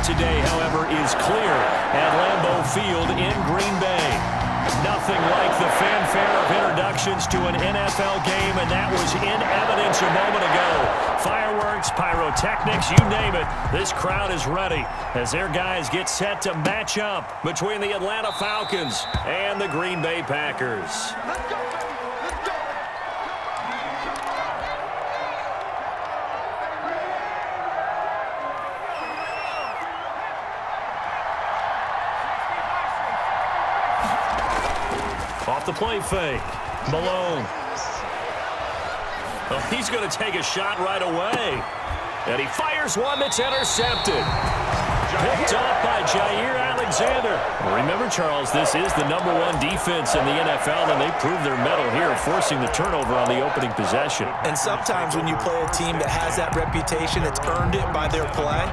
start today, however, is clear at Lambeau Field in Green Bay. Nothing like the fanfare of introductions to an NFL game, and that was in evidence a moment ago. Fireworks, pyrotechnics, you name it. This crowd is ready as their guys get set to match up between the Atlanta Falcons and the Green Bay Packers. Let's go, baby. Let's go. Off the play fake. Malone. Oh, he's going to take a shot right away. And he fires one that's intercepted. Picked off by Jair Alexander. Remember, Charles, this is the #1 defense in the NFL, and they proved their mettle here, forcing the turnover on the opening possession. And sometimes when you play a team that has that reputation, it's earned it by their play.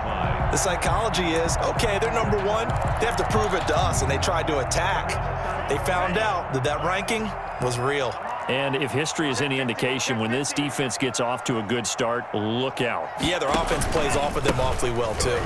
The psychology is, okay, they're #1. They have to prove it to us, and they tried to attack. They found out that that ranking was real. And if history is any indication, when this defense gets off to a good start, look out. Yeah, their offense plays off of them awfully well, too.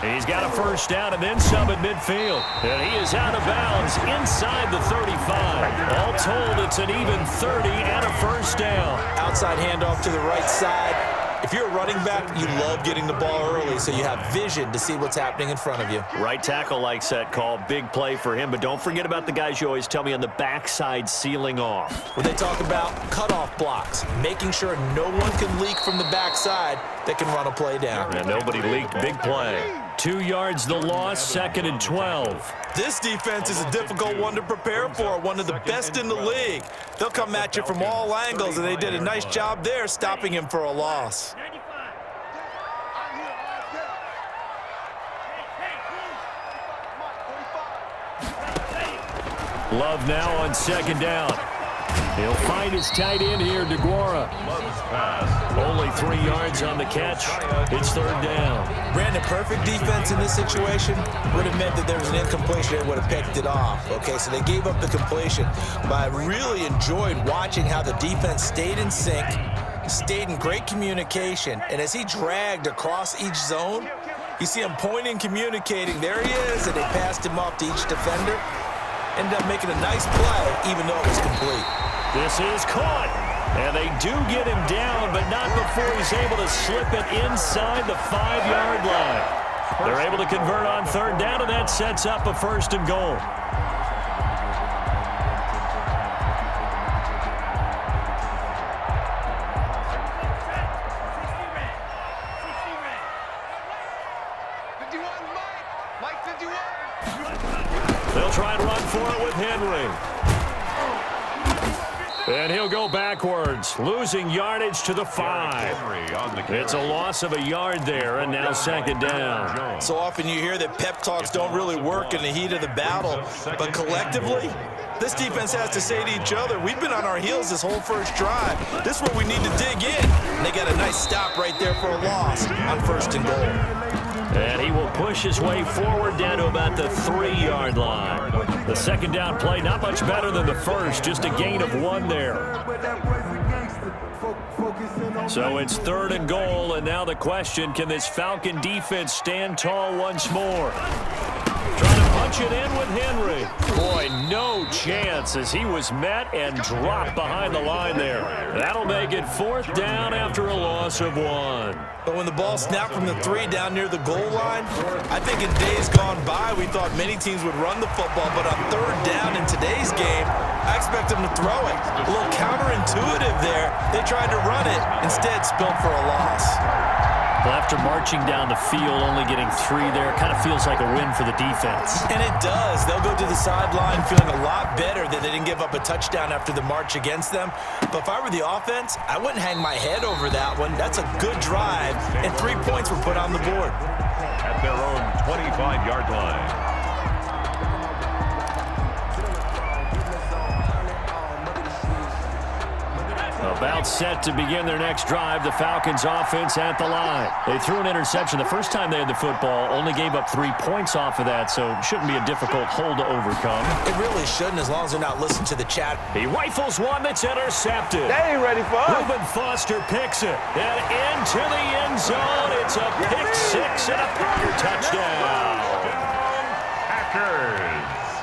He's got a first down and then some at midfield. And he is out of bounds inside the 35. All told, it's an even 30 and a first down. Outside handoff to the right side. If you're a running back, you love getting the ball early so you have vision to see what's happening in front of you. Right tackle likes that call. Big play for him. But don't forget about the guys you always tell me on the backside sealing off. When they talk about cutoff blocks, making sure no one can leak from the backside that can run a play down. And nobody leaked. Big play. 2 yards the loss, 2nd and 12. This defense is a difficult one to prepare for, one of the best in the league. They'll come at you from all angles, and they did a nice job there stopping him for a loss. Love now on 2nd down. He'll find his tight end here, DeGuara. Only 3 yards on the catch. It's 3rd down. Brandon, perfect defense in this situation would have meant that there was an incompletion that would have picked it off. Okay, so they gave up the completion. But I really enjoyed watching how the defense stayed in sync, stayed in great communication, and as he dragged across each zone, you see him pointing, communicating. There he is, and they passed him off to each defender. Ended up making a nice play, even though it was complete. This is caught, and they do get him down, but not before he's able to slip it inside the 5-yard line. They're able to convert on 3rd down, and that sets up a 1st and goal. They'll try and run for it with Henry. And he'll go backwards, losing yardage to the 5. It's a loss of a yard there, and now 2nd down. So often you hear that pep talks don't really work in the heat of the battle, but collectively, this defense has to say to each other, we've been on our heels this whole first drive. This is where we need to dig in. And they got a nice stop right there for a loss on 1st and goal. And he will push his way forward down to about the 3-yard line. The 2nd down play, not much better than the first, just a gain of 1 there. So it's 3rd and goal, and now the question, can this Falcon defense stand tall once more? Trying to punch it in with Henry. Boy, no chance as he was met and dropped behind the line there. That'll make it 4th down after a loss of 1. But when the ball snapped from the 3 down near the goal line, I think in days gone by, we thought many teams would run the football, but on 3rd down in today's game, I expect them to throw it. A little counterintuitive there. They tried to run it, instead spilled for a loss. Well, after marching down the field, only getting 3 there, kind of feels like a win for the defense. And it does. They'll go to the sideline feeling a lot better that they didn't give up a touchdown after the march against them. But if I were the offense, I wouldn't hang my head over that one. That's a good drive, and 3 points were put on the board. At their own 25-yard line. A About set to begin their next drive, the Falcons offense at the line. They threw an interception the first time they had the football, only gave up 3 points off of that, so it shouldn't be a difficult hole to overcome. It really shouldn't, as long as they're not listening to the chat. He rifles one that's intercepted. They ain't ready for us. Reuben Foster picks it, and into the end zone. It's a pick six and a Packer touchdown. Packers.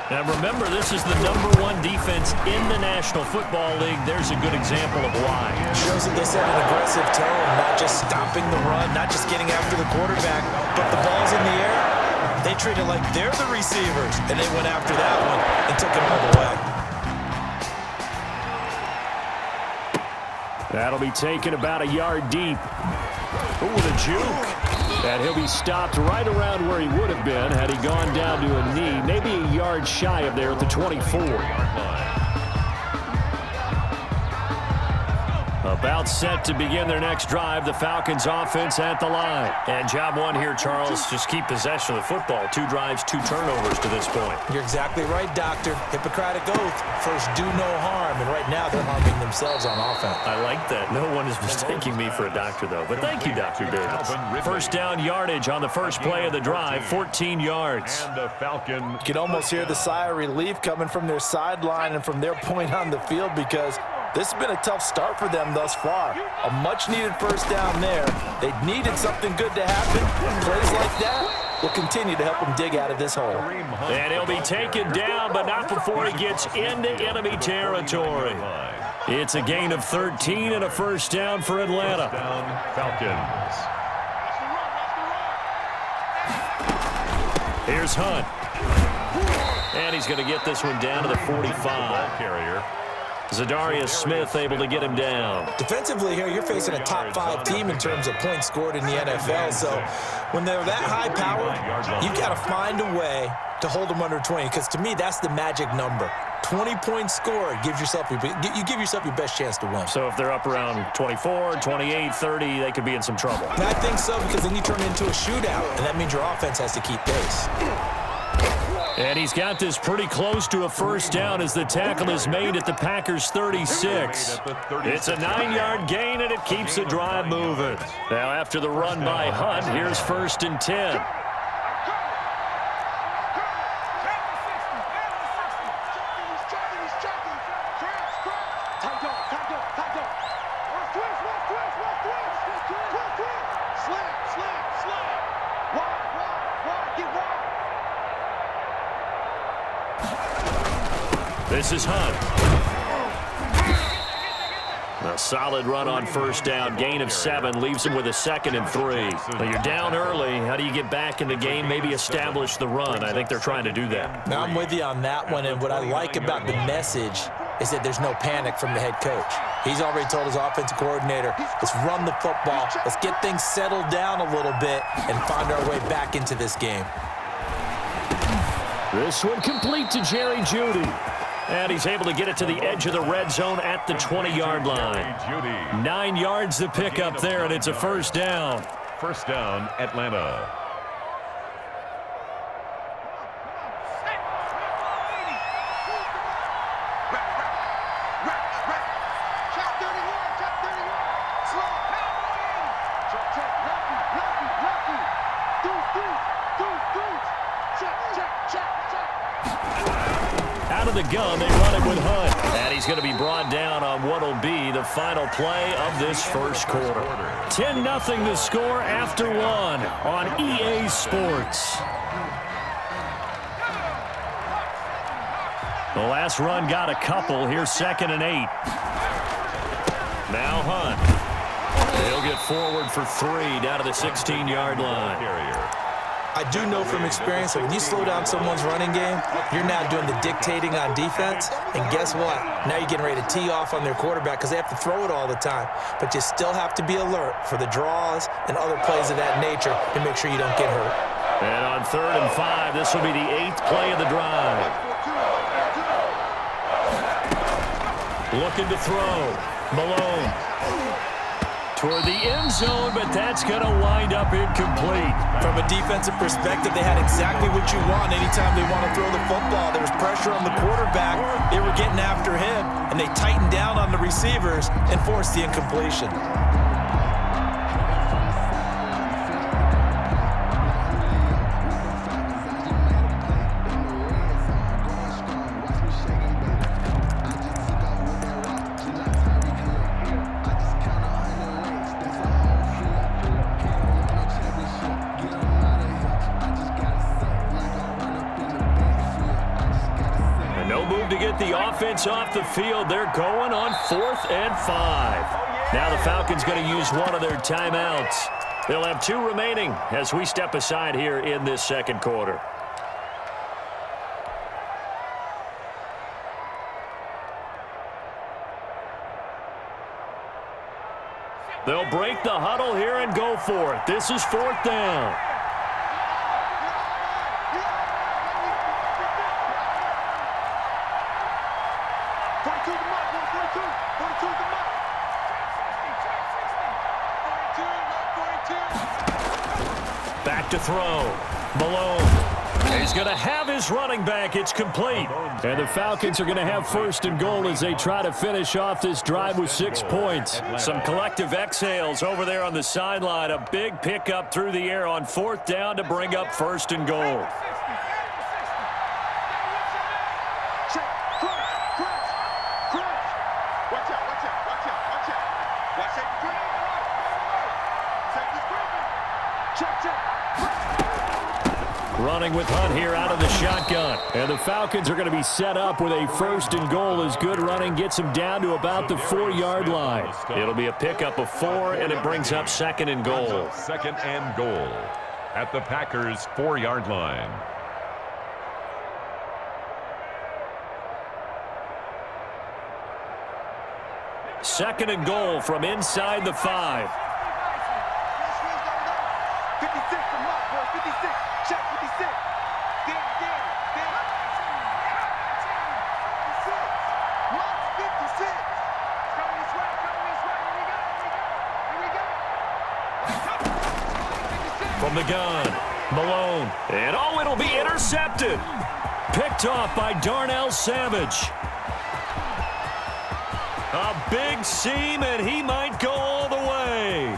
Now remember, this is the #1 defense in the National Football League. There's a good example of why. Shows that they set an aggressive tone, not just stopping the run, not just getting after the quarterback, but the ball's in the air. They treat it like they're the receivers, and they went after that one and took it all the way. That'll be taken about a yard deep. Ooh, the juke. And he'll be stopped right around where he would have been had he gone down to a knee, maybe a yard shy of there at the 24. About set to begin their next drive, the Falcons offense at the line. And job one here, Charles, just keep possession of the football. 2 drives, 2 turnovers to this point. You're exactly right, Doctor. Hippocratic oath. First, do no harm. And right now, they're harming themselves on offense. I like that. No one is mistaking me for a doctor, though. But thank you, Dr. Davis. First down yardage on the first play of the drive, 14 yards. And the Falcon. You can almost hear the sigh of relief coming from their sideline and from their point on the field, because this has been a tough start for them thus far. A much-needed first down there. They needed something good to happen. Plays like that will continue to help them dig out of this hole. And he'll be taken down, but not before he gets into enemy territory. It's a gain of 13 and a first down for Atlanta. Falcons. Here's Hunt. And he's going to get this one down to the 45. Carrier. Zadarius Smith able to get him down. Defensively here, you're facing a top 5 team in terms of points scored in the NFL. So when they're that high powered, you've got to find a way to hold them under 20, because to me, that's the magic number. 20 points scored, you give yourself your best chance to win. So if they're up around 24, 28, 30, they could be in some trouble. And I think so, because then you turn it into a shootout, and that means your offense has to keep pace. And he's got this pretty close to a first down as the tackle is made at the Packers' 36. It's a 9-yard gain, and it keeps the drive moving. Now after the run by Hunt, here's 1st and 10. This is Hunt. A solid run on first down. Gain of 7 leaves him with a 2nd and 3. Now you're down early. How do you get back in the game? Maybe establish the run. I think they're trying to do that. Now I'm with you on that one, and what I like about the message is that there's no panic from the head coach. He's already told his offensive coordinator, let's run the football, let's get things settled down a little bit and find our way back into this game. This one complete to Jerry Jeudy. And he's able to get it to the edge of the red zone at the 20-yard line. 9 yards to pick up there, and it's a first down. First down, Atlanta. Out of the gun, they run it with Hunt. And he's going to be brought down on what will be the final play of this first quarter. 10-0 the score after 1 on EA Sports. The last run got a couple. Here's 2nd and 8. Now Hunt. He'll get forward for 3 down to the 16-yard line. I do know from experience that when you slow down someone's running game, you're now doing the dictating on defense. And guess what? Now you're getting ready to tee off on their quarterback because they have to throw it all the time. But you still have to be alert for the draws and other plays of that nature to make sure you don't get hurt. And on 3rd and 5, this will be the 8th play of the drive. Looking to throw. Malone. toward the end zone, but that's going to wind up incomplete. From a defensive perspective, they had exactly what you want anytime they want to throw the football. There was pressure on the quarterback. They were getting after him, and they tightened down on the receivers and forced the incompletion. To get the offense off the field, they're going on 4th and 5. Now the Falcons going to use one of their timeouts. They'll have 2 remaining as we step aside here in this second quarter. They'll break the huddle here and go for it. This is 4th down. Back to throw. Malone. He's going to have his running back. It's complete. And the Falcons are going to have 1st and goal as they try to finish off this drive with 6 points. Some collective exhales over there on the sideline. A big pickup through the air on 4th down to bring up 1st and goal. Running with Hunt here out of the shotgun. And the Falcons are going to be set up with a 1st and goal as good running gets them down to about the 4-yard line. It'll be a pickup of 4, and it brings up 2nd and goal. 2nd and goal at the Packers' 4-yard line. Second and goal from inside the 5. 56 from Mark, boy. 56. Check 56. Mark's 56. Coming this way. Here we go. From the gun, Malone. And oh, it'll be intercepted. Picked off by Darnell Savage. A big seam, and he might go all the way.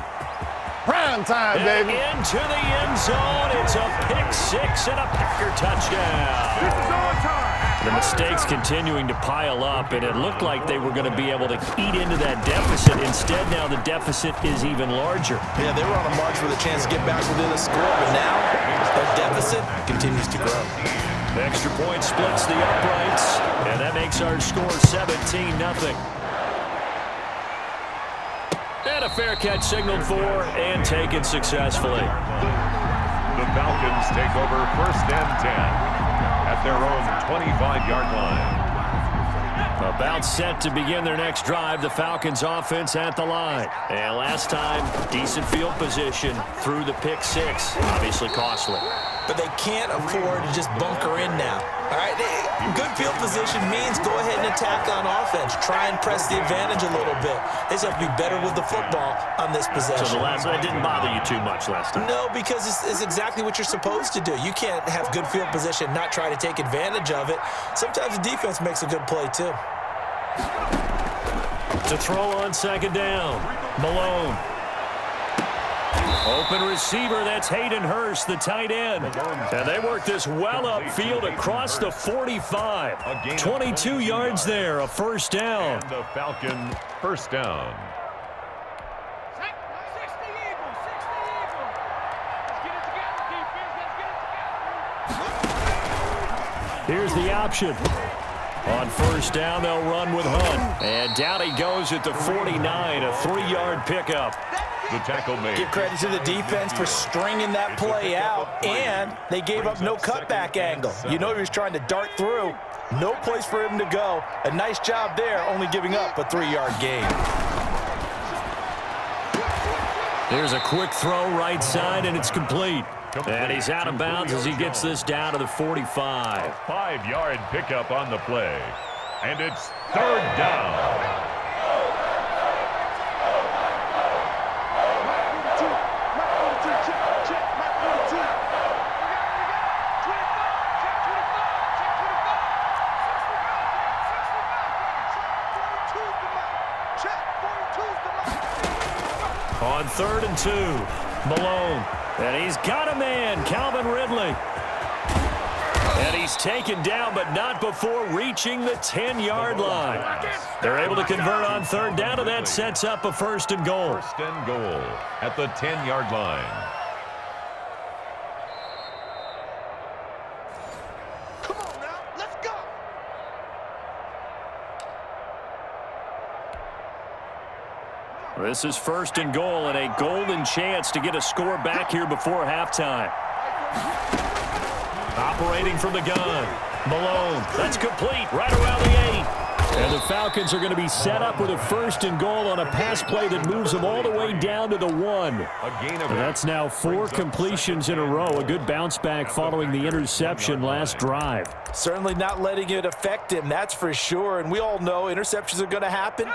Prime time, baby. Into the end zone. It's a pick 6 and a Packer touchdown. This is our time. The mistakes continuing to pile up, and it looked like they were going to be able to eat into that deficit. Instead, now the deficit is even larger. Yeah, they were on a march with a chance to get back within a score, but now the deficit continues to grow. The extra point splits the uprights, and that makes our score 17-0. And a fair catch signaled for and taken successfully. The Falcons take over 1st and 10 at their own 25-yard line. About set to begin their next drive, the Falcons offense at the line. And last time, decent field position through the pick 6. Obviously costly. But they can't afford to just bunker in now. All right, good field position means go ahead and attack on offense. Try and press the advantage a little bit. They just have to be better with the football on this possession. So that didn't bother you too much last time? No, because it's exactly what you're supposed to do. You can't have good field position, not try to take advantage of it. Sometimes the defense makes a good play, too. To throw on 2nd down, Malone. Open receiver, that's Hayden Hurst, the tight end. And they work this well upfield across the 45. 22 yards there, a 1st down. And the Falcon 1st down. 60 Eagles. Let's get it together, defense. Let's get it together. Here's the option. On 1st down, they'll run with Hunt. And down he goes at the 49, a 3-yard pickup. The tackle made. Give credit to the defense for stringing that play out, and they gave up no cutback angle. You know he was trying to dart through. No place for him to go. A nice job there, only giving up a 3-yard gain. There's a quick throw right side, and it's complete. And he's out of bounds as he gets this down to the 45. A 5-yard pickup on the play. And it's 3rd down. 3rd and 2. Malone. And he's got a man, Calvin Ridley. And he's taken down, but not before reaching the 10-yard line. They're able to convert on 3rd down, and that sets up a 1st and goal. 1st and goal at the 10-yard line. Come on now, let's go. This is 1st and goal and a golden chance to get a score back here before halftime. Operating from the gun. Malone. That's complete right around the 8. And the Falcons are going to be set up with a 1st and goal on a pass play that moves them all the way down to the 1. And that's now 4 completions in a row. A good bounce back following the interception last drive. Certainly not letting it affect him, that's for sure. And we all know interceptions are going to happen.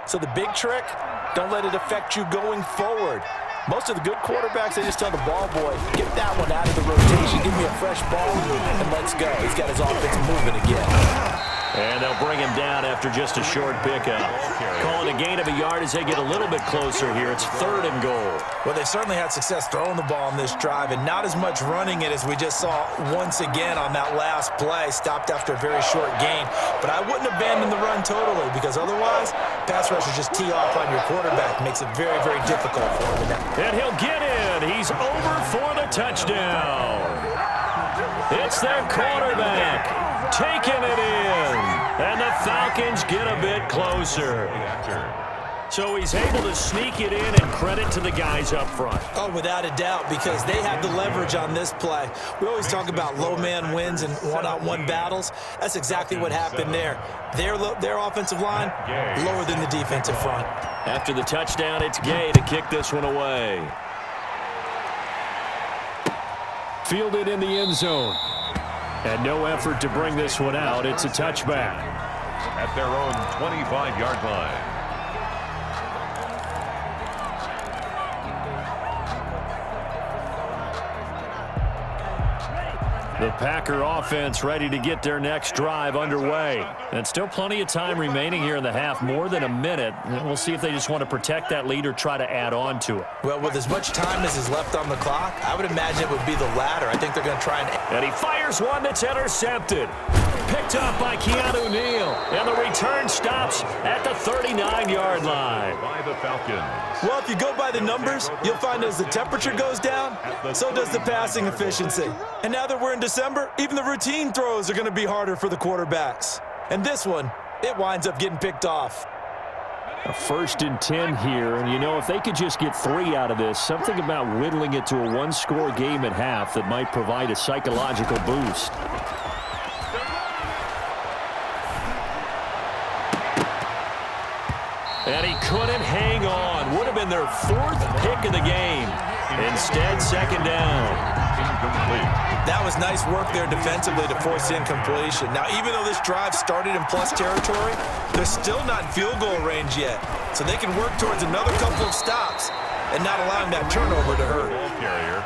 So the big trick, don't let it affect you going forward. Most of the good quarterbacks, they just tell the ball boy, get that one out of the rotation, give me a fresh ball, and let's go. He's got his offense moving again. And they'll bring him down after just a short pickup. Calling a gain of a yard as they get a little bit closer here. It's 3rd and goal. Well, they've certainly had success throwing the ball on this drive, and not as much running it as we just saw once again on that last play. Stopped after a very short gain. But I wouldn't abandon the run totally, because otherwise, pass rushers just tee off on your quarterback. Makes it very, very difficult for him. And he'll get in. He's over for the touchdown. It's their quarterback taking it in. And the Falcons get a bit closer. So he's able to sneak it in, and credit to the guys up front. Oh, without a doubt, because they have the leverage on this play. We always talk about low man wins and one-on-one battles. That's exactly what happened there. Their offensive line lower than the defensive front. After the touchdown, it's Gay to kick this one away. Fielded in the end zone. And no effort to bring this one out. It's a touchback. At their own 25-yard line. The Packer offense ready to get their next drive underway. And still plenty of time remaining here in the half, more than a minute. And we'll see if they just want to protect that lead or try to add on to it. Well, with as much time as is left on the clock, I would imagine it would be the latter. I think they're going to try and... And he fires one that's intercepted. Picked up by Keanu Neal. And the return stops at the 39-yard line. By the Falcons. Well, if you go by the numbers, you'll find as the temperature goes down, so does the passing efficiency. And now that we're in December, even the routine throws are going to be harder for the quarterbacks. And this one, it winds up getting picked off. A 1st and 10 here, and you know, if they could just get 3 out of this, something about whittling it to a one-score game at half that might provide a psychological boost. And he couldn't hang on. Would have been their 4th pick of the game. Instead, 2nd down. Incomplete. That was nice work there defensively to force incompletion. Now, even though this drive started in plus territory, they're still not in field goal range yet. So they can work towards another couple of stops and not allowing that turnover to hurt.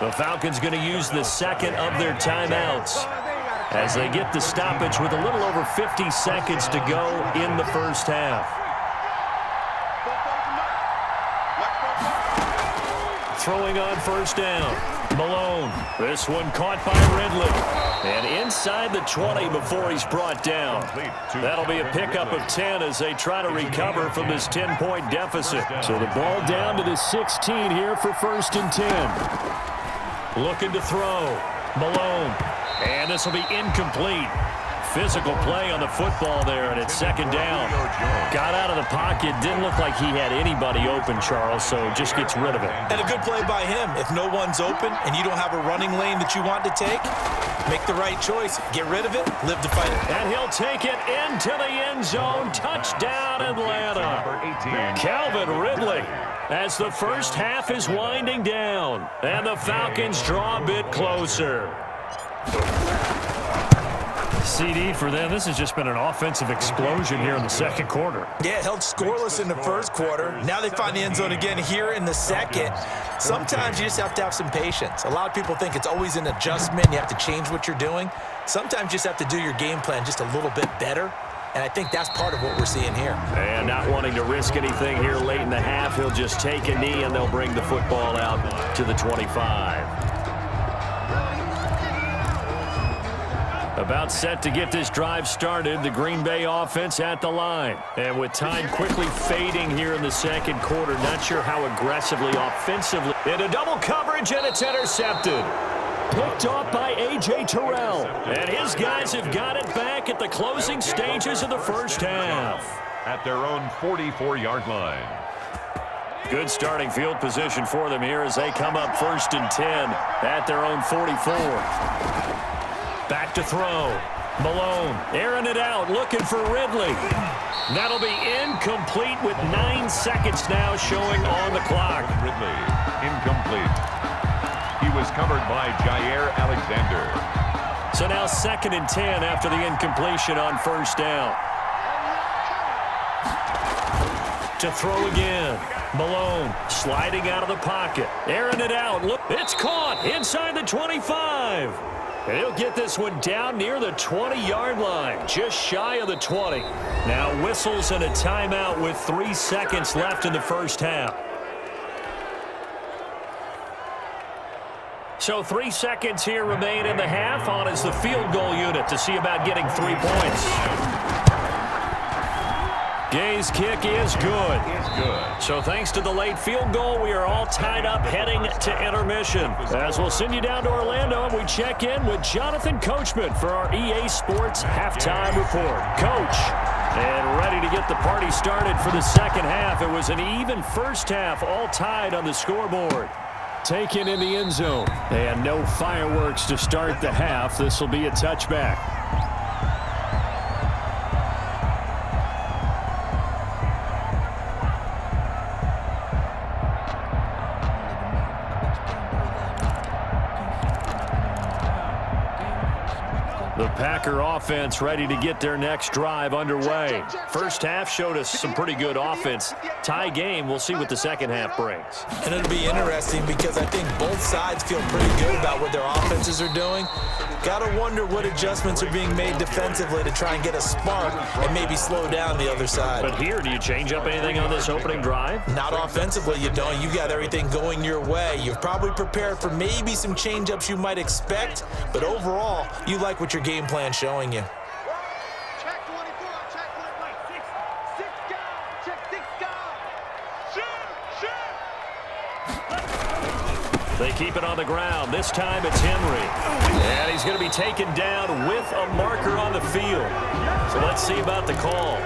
The Falcons going to use the 2nd of their timeouts as they get the stoppage with a little over 50 seconds to go in the first half. Throwing on 1st down. Malone. This one caught by Ridley. And inside the 20 before he's brought down. That'll be a pickup of 10 as they try to recover from this 10-point deficit. So the ball down to the 16 here for 1st and 10. Looking to throw. Malone. And this will be incomplete. Physical play on the football there, and it's 2nd down. Got out of the pocket. Didn't look like he had anybody open, Charles, so just gets rid of it. And a good play by him. If no one's open and you don't have a running lane that you want to take, make the right choice. Get rid of it. Live to fight it. And he'll take it into the end zone. Touchdown, Atlanta. Calvin Ridley. As the first half is winding down, and the Falcons draw a bit closer. CD for them. This has just been an offensive explosion here in the 2nd quarter. Yeah, held scoreless in the 1st quarter. Now they find the end zone again here in the 2nd. Sometimes you just have to have some patience. A lot of people think it's always an adjustment. You have to change what you're doing. Sometimes you just have to do your game plan just a little bit better. And I think that's part of what we're seeing here. And not wanting to risk anything here late in the half, he'll just take a knee and they'll bring the football out to the 25. About set to get this drive started, the Green Bay offense at the line. And with time quickly fading here in the second quarter, not sure how aggressively, offensively. Into double coverage, and it's intercepted. Picked off by A.J. Terrell. And his guys have got it back at the closing stages of the first half. At their own 44-yard line. Good starting field position for them here as they come up 1st and 10 at their own 44. Back to throw. Malone airing it out, looking for Ridley. That'll be incomplete with 9 seconds now showing on the clock. Ridley, incomplete. He was covered by Jair Alexander. So now 2nd and 10 after the incompletion on 1st down. To throw again. Malone sliding out of the pocket. Airing it out. Look, it's caught inside the 25. And he'll get this one down near the 20-yard line, just shy of the 20. Now whistles and a timeout with 3 seconds left in the first half. So 3 seconds here remain in the half. On is the field goal unit to see about getting 3 points. Gay's kick is good. So thanks to the late field goal, we are all tied up heading to intermission. As we'll send you down to Orlando, and we check in with Jonathan Coachman for our EA Sports Halftime Report. Coach, and ready to get the party started for the second half. It was an even first half, all tied on the scoreboard. Taken in the end zone. And no fireworks to start the half. This will be a touchback. The Packer offense ready to get their next drive underway. First half showed us some pretty good offense. Tie game, we'll see what the second half brings. And it'll be interesting because I think both sides feel pretty good about what their offenses are doing. Gotta wonder what adjustments are being made defensively to try and get a spark and maybe slow down the other side. But here, do you change up anything on this opening drive? Not offensively, you don't. You got everything going your way. You've probably prepared for maybe some change-ups you might expect, but overall, you like what your game plan showing you. Check 24, check 25. Six down, check 6 down. Shoot. They keep it on the ground. This time it's Henry. And he's going to be taken down with a marker on the field. So let's see about the call.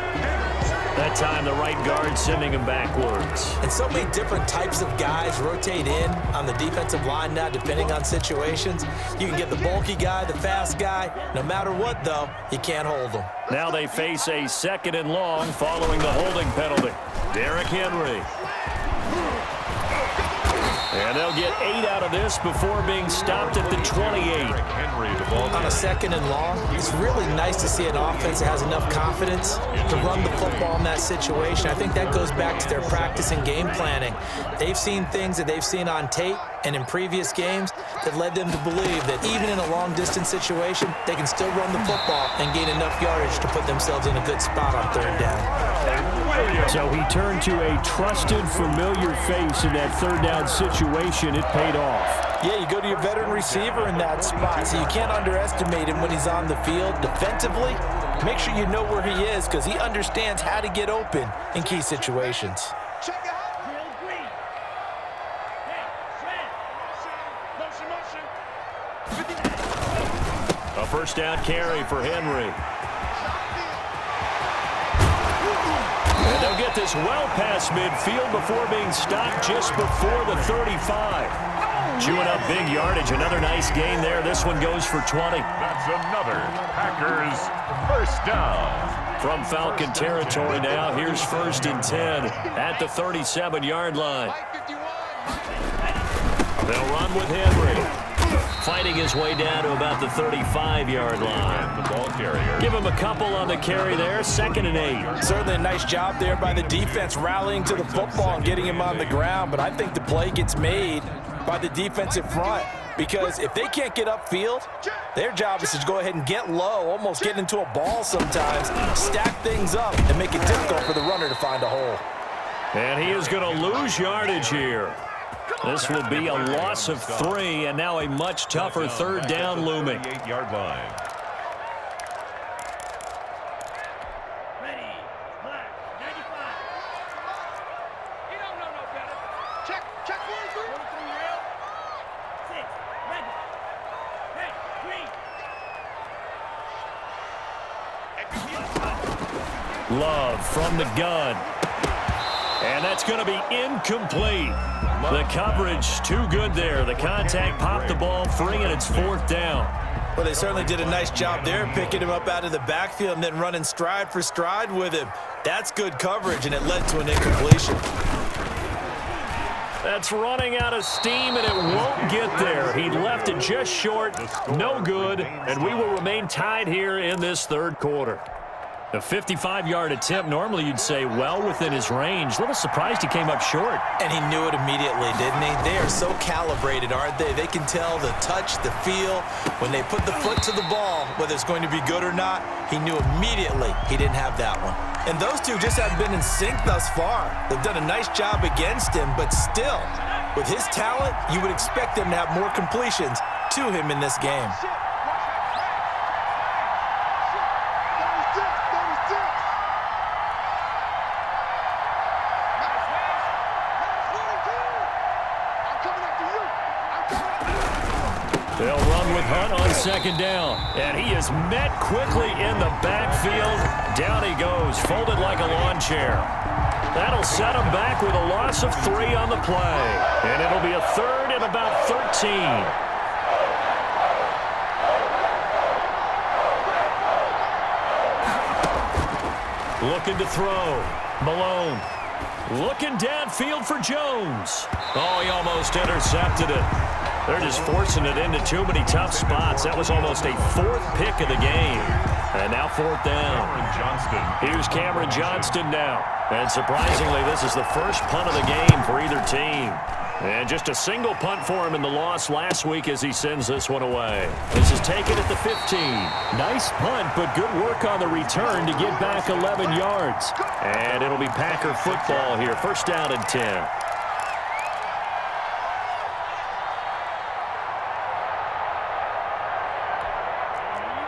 That time the right guard sending him backwards. And so many different types of guys rotate in on the defensive line now, depending on situations. You can get the bulky guy, the fast guy. No matter what, though, you can't hold them. Now they face a 2nd and long following the holding penalty. Derrick Henry. And they'll get 8 out of this before being stopped at the 28. On a 2nd and long, it's really nice to see an offense that has enough confidence to run the football in that situation. I think that goes back to their practice and game planning. They've seen things that they've seen on tape and in previous games that led them to believe that even in a long-distance situation, they can still run the football and gain enough yardage to put themselves in a good spot on 3rd down. So he turned to a trusted, familiar face in that 3rd down situation. It paid off. Yeah, you go to your veteran receiver in that spot, so you can't underestimate him when he's on the field. Defensively, make sure you know where he is because he understands how to get open in key situations. Check it out. Real green. Motion. A 1st down carry for Henry. And they'll get this well past midfield before being stopped just before the 35. Chewing up big yardage. Another nice gain there. This one goes for 20. That's another Packers 1st down. From Falcon territory now, here's 1st and 10 at the 37-yard line. They'll run with Henry. Fighting his way down to about the 35-yard line. The ball carrier. Give him a couple on the carry there. 2nd and 8. Certainly a nice job there by the defense rallying to the football and getting him on the ground, but I think the play gets made by the defensive front. Because if they can't get upfield, their job is to go ahead and get low, almost get into a ball sometimes, stack things up, and make it difficult for the runner to find a hole. And he is going to lose yardage here. This will be a loss of 3, and now a much tougher third down looming. 38-yard line. Ready, black, 95. You don't know no better. Check 1 through. 1 through real. 6, ready. Hey, green. Love from the gun. And that's going to be incomplete. The coverage too good there. The contact popped the ball free, and it's 4th down. Well, they certainly did a nice job there, picking him up out of the backfield and then running stride for stride with him. That's good coverage, and it led to an incompletion. That's running out of steam, and it won't get there. He left it just short, no good, and we will remain tied here in this third quarter. A 55-yard attempt, normally you'd say well within his range. A little surprised he came up short. And he knew it immediately, didn't he? They are so calibrated, aren't they? They can tell the touch, the feel. When they put the foot to the ball, whether it's going to be good or not, he knew immediately he didn't have that one. And those two just haven't been in sync thus far. They've done a nice job against him, but still, with his talent, you would expect them to have more completions to him in this game. They'll run with Hunt on 2nd down. And he is met quickly in the backfield. Down he goes, folded like a lawn chair. That'll set him back with a loss of 3 on the play. And it'll be a 3rd and about 13. Looking to throw. Malone. Looking downfield for Jones. Oh, he almost intercepted it. They're just forcing it into too many tough spots. That was almost a 4th pick of the game. And now 4th down. Here's Cameron Johnston now. And surprisingly, this is the first punt of the game for either team. And just a single punt for him in the loss last week as he sends this one away. This is taken at the 15. Nice punt, but good work on the return to get back 11 yards. And it'll be Packer football here. 1st down and 10.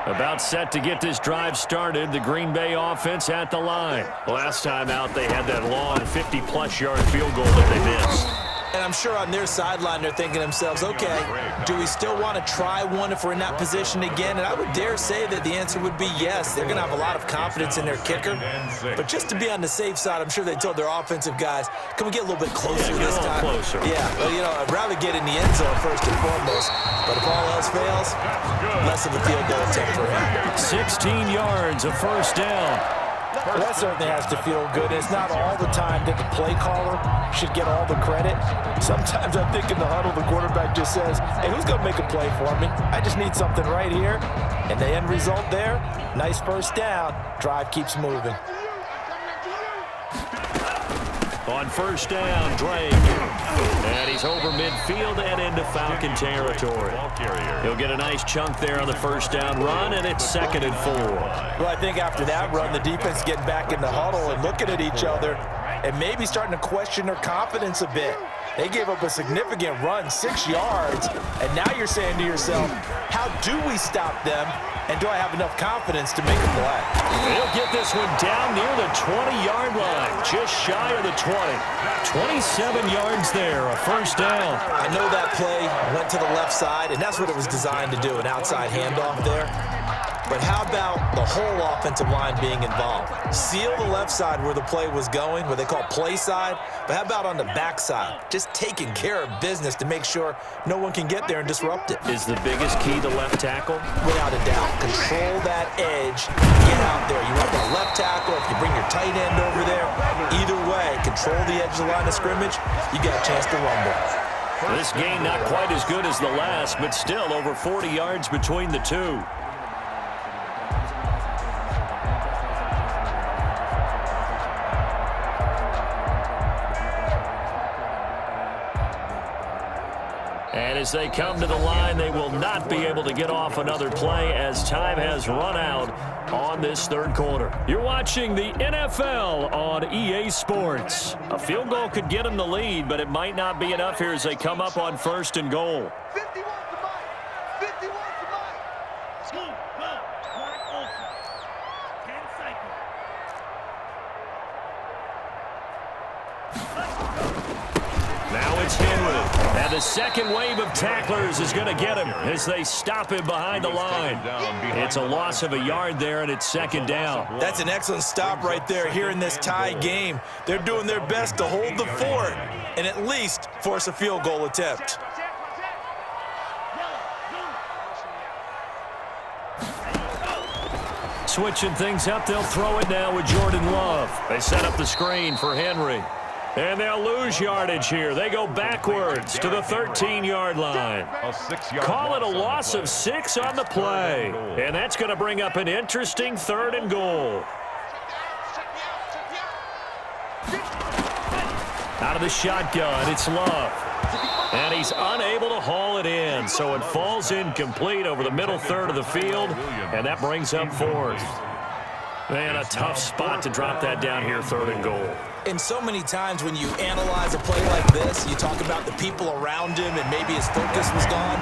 About set to get this drive started, the Green Bay offense at the line. Last time out, they had that long 50-plus yard field goal that they missed. And I'm sure on their sideline they're thinking to themselves, okay, do we still want to try one if we're in that position again? And I would dare say that the answer would be yes. They're going to have a lot of confidence in their kicker. But just to be on the safe side, I'm sure they told their offensive guys, can we get a little bit closer this time? Closer. Yeah, well, you know, I'd rather get in the end zone first and foremost. But if all else fails, less of a field goal attempt for him. 16 yards, a 1st down. Well, that certainly has to feel good. It's not all the time that the play caller should get all the credit. Sometimes I think in the huddle, the quarterback just says, hey, who's going to make a play for me? I just need something right here. And the end result there, nice 1st down. Drive keeps moving. On 1st down, Drake. And he's over midfield and into Falcon territory. He'll get a nice chunk there on the 1st down run, and it's 2nd and 4. Well, I think after that run, the defense getting back in the huddle and looking at each other and maybe starting to question their confidence a bit. They gave up a significant run, 6 yards, and now you're saying to yourself, how do we stop them, and do I have enough confidence to make a play? He'll get this one down near the 20-yard line, just shy of the 20. 27 yards there, a 1st down. I know that play went to the left side, and that's what it was designed to do, an outside handoff there. But how about the whole offensive line being involved? Seal the left side where the play was going, what they call play side, but how about on the back side? Just taking care of business to make sure no one can get there and disrupt it. Is the biggest key the left tackle? Without a doubt. Control that edge. Get out there. You want the left tackle, if you bring your tight end over there, either way, control the edge of the line of scrimmage, you got a chance to rumble. This game not quite as good as the last, but still over 40 yards between the two. And As they come to the line, they will not be able to get off another play as time has run out on this third quarter. You're watching the NFL on EA Sports. A field goal could get them the lead, but it might not be enough here as they come up on 1st and goal. 51 to Mike. 51 to Mike. Go. Wide open. 10 seconds. Now it's Henry. And the second wave of tacklers is going to get him as they stop him behind the line. It's a loss of a yard there, and it's 2nd down. That's an excellent stop right there here in this tie game. They're doing their best to hold the fort and at least force a field goal attempt. Switching things up, they'll throw it now with Jordan Love. They set up the screen for Henry. And they'll lose yardage here. They go backwards to the 13-yard line. Call it a loss of 6 on the play. And that's going to bring up an interesting 3rd and goal. Out of the shotgun, it's Love. And he's unable to haul it in. So it falls incomplete over the middle third of the field. And that brings up 4th. Man, a tough spot to drop that down here, 3rd and goal. And so many times when you analyze a play like this, you talk about the people around him and maybe his focus was gone.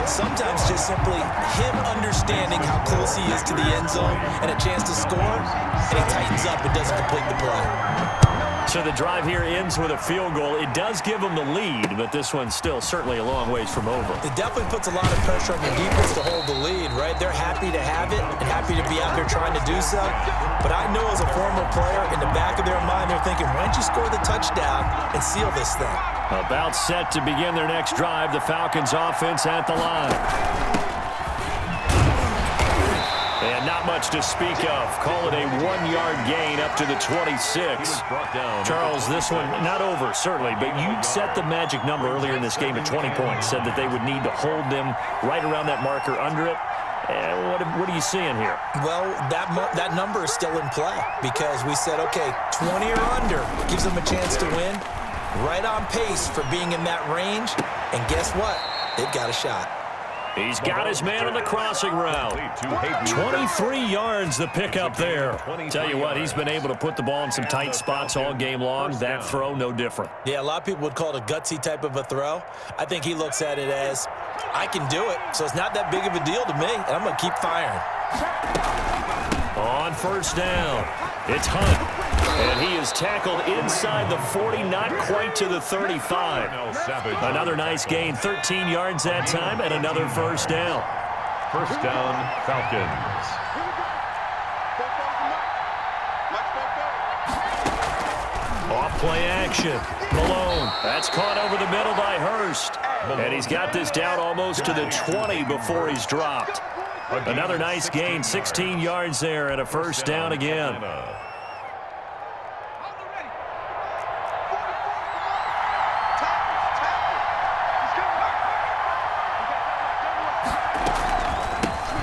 Sometimes just simply him understanding how close he is to the end zone and a chance to score, and he tightens up and doesn't complete the play. So the drive here ends with a field goal. It does give them the lead, but this one's still certainly a long ways from over. It definitely puts a lot of pressure on the defense to hold the lead, right? They're happy to have it and happy to be out there trying to do so. But I know as a former player, in the back of their mind, they're thinking, why don't you score the touchdown and seal this thing? About set to begin their next drive, the Falcons offense at the line. And not much to speak of. Call it a 1-yard gain up to the 26. Charles, this one not over, certainly, but you set the magic number earlier in this game at 20 points. Said that they would need to hold them right around that marker under it. What are you seeing here? Well, that number is still in play because we said, okay, 20 or under gives them a chance to win. Right on pace for being in that range. And guess what? They've got a shot. He's got his man on the crossing route. 23 yards the pickup there. Tell you what, he's been able to put the ball in some tight spots all game long. That throw, no different. Yeah, a lot of people would call it a gutsy type of a throw. I think he looks at it as, I can do it, so it's not that big of a deal to me, and I'm going to keep firing. On 1st down, it's Hunt. And he is tackled inside the 40, not quite to the 35. Another nice gain, 13 yards that time, and another 1st down. 1st down, Falcons. Off play action. Malone. That's caught over the middle by Hurst. And he's got this down almost to the 20 before he's dropped. Another nice gain, 16 yards there, and a 1st down again.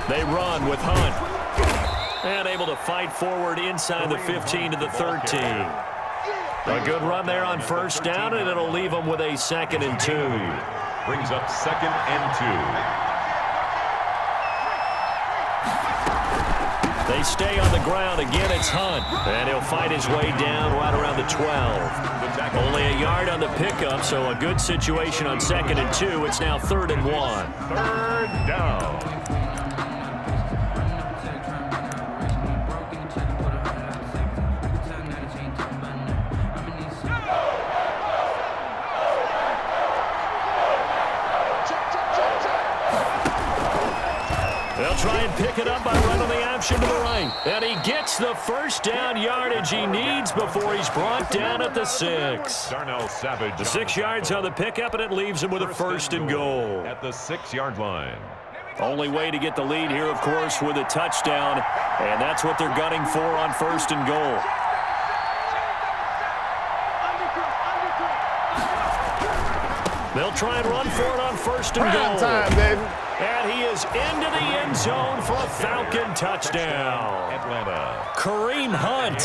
They run with Hunt. And able to fight forward inside the 15 to the 13. A good run there on 1st down, and it'll leave them with a 2nd and 2. Brings up 2nd and 2. They stay on the ground. Again, it's Hunt. And he'll fight his way down right around the 12. Only a yard on the pickup, so a good situation on 2nd and 2. It's now 3rd and 1. 3rd down. They'll try and pick it up by running the option to the right. And he gets the 1st down yardage he needs before he's brought down at the 6. The 6 yards on the pickup, and it leaves him with a 1st and goal. At the 6-yard line. Only way to get the lead here, of course, with a touchdown. And that's what they're gunning for on 1st and goal. They'll try and run for it on 1st and goal. Time, baby. And he is goes into the end zone for a Falcon touchdown. Atlanta. Kareem Hunt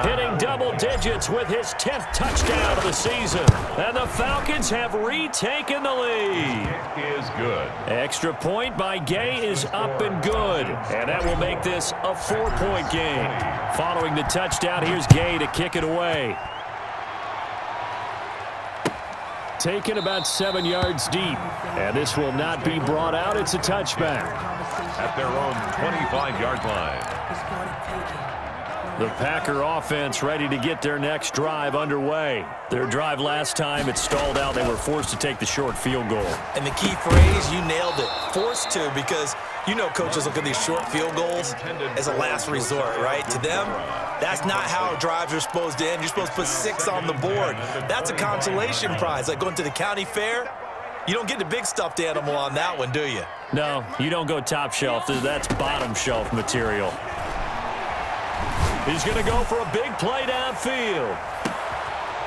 hitting double digits with his 10th touchdown of the season. And the Falcons have retaken the lead. It is good. Extra point by Gay is up and good. And that will make this a 4-point game. Following the touchdown, here's Gay to kick it away. Taken about 7 yards deep. And this will not be brought out. It's a touchback. At their own 25-yard line. The Packer offense ready to get their next drive underway. Their drive last time, it stalled out. They were forced to take the short field goal. And the key phrase, you nailed it, forced to, because you know coaches look at these short field goals as a last resort, right? To them, that's not how drives are supposed to end. You're supposed to put 6 on the board. That's a consolation prize, like going to the county fair. You don't get the big stuffed animal on that one, do you? No, you don't go top shelf. That's bottom shelf material. He's going to go for a big play downfield.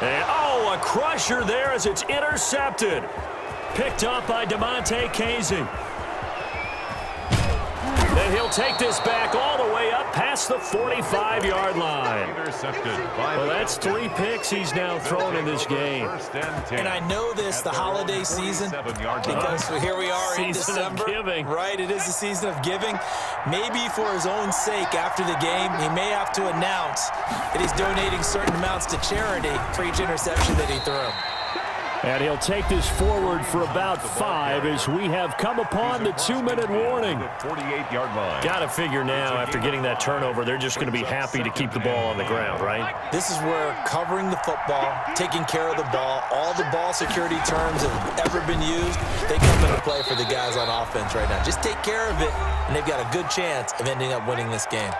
And, a crusher there as it's intercepted. Picked up by DeMonte Casey. And he'll take this back all the way up past the 45-yard line. Well, that's 3 picks he's now thrown in this game. And I know this, the holiday season, because here we are in December. Giving. Right, it is the season of giving. Maybe for his own sake after the game, he may have to announce that he's donating certain amounts to charity for each interception that he threw. And he'll take this forward for about 5 as we have come upon the 2-minute warning. 48-yard line. Got to figure now, after getting that turnover, they're just going to be happy to keep the ball on the ground, right? This is where covering the football, taking care of the ball, all the ball security terms that have ever been used, they come into play for the guys on offense right now. Just take care of it, and they've got a good chance of ending up winning this game.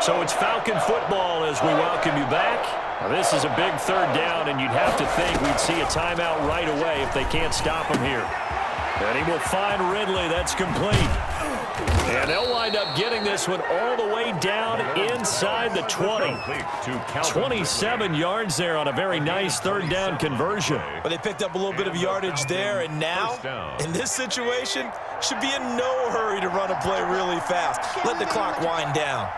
So it's Falcon football as we welcome you back. Now, this is a big 3rd down, and you'd have to think we'd see a timeout right away if they can't stop him here. And he will find Ridley. That's complete. And they'll wind up getting this one all the way down inside the 20. 27 yards there on a very nice 3rd down conversion. But they picked up a little bit of yardage there, and now, in this situation, should be in no hurry to run a play really fast. Let the clock wind down.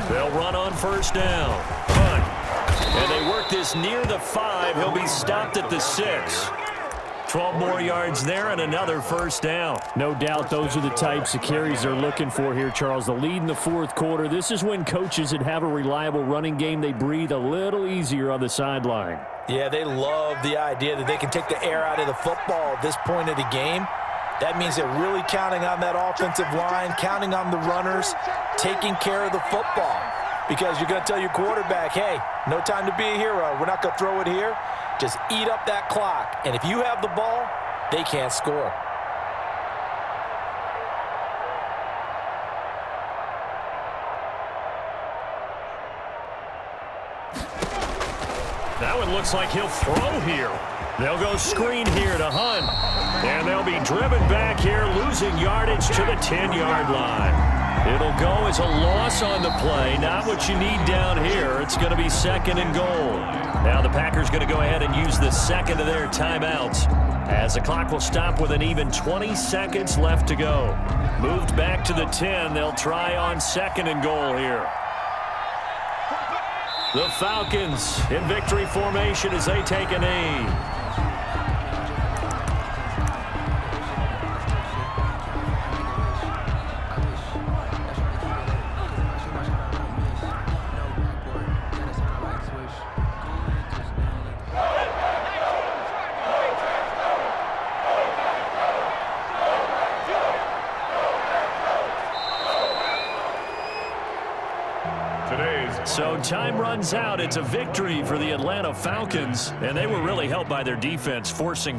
They'll run on 1st down. Hunt. And they work this near the 5. He'll be stopped at the 6. 12 more yards there and another 1st down. No doubt those are the types of carries they're looking for here, Charles. The lead in the 4th quarter. This is when coaches that have a reliable running game, they breathe a little easier on the sideline. Yeah, they love the idea that they can take the air out of the football at this point of the game. That means they're really counting on that offensive line, counting on the runners, taking care of the football. Because you're going to tell your quarterback, hey, no time to be a hero. We're not going to throw it here. Just eat up that clock. And if you have the ball, they can't score. That one looks like he'll throw here. They'll go screen here to Hunt. And they'll be driven back here, losing yardage to the 10-yard line. It'll go as a loss on the play. Not what you need down here. It's going to be 2nd and goal. Now the Packers going to go ahead and use the 2nd of their timeouts as the clock will stop with an even 20 seconds left to go. Moved back to the 10. They'll try on 2nd and goal here. The Falcons in victory formation as they take a knee. So time runs out. It's a victory for the Atlanta Falcons, and they were really helped by their defense, forcing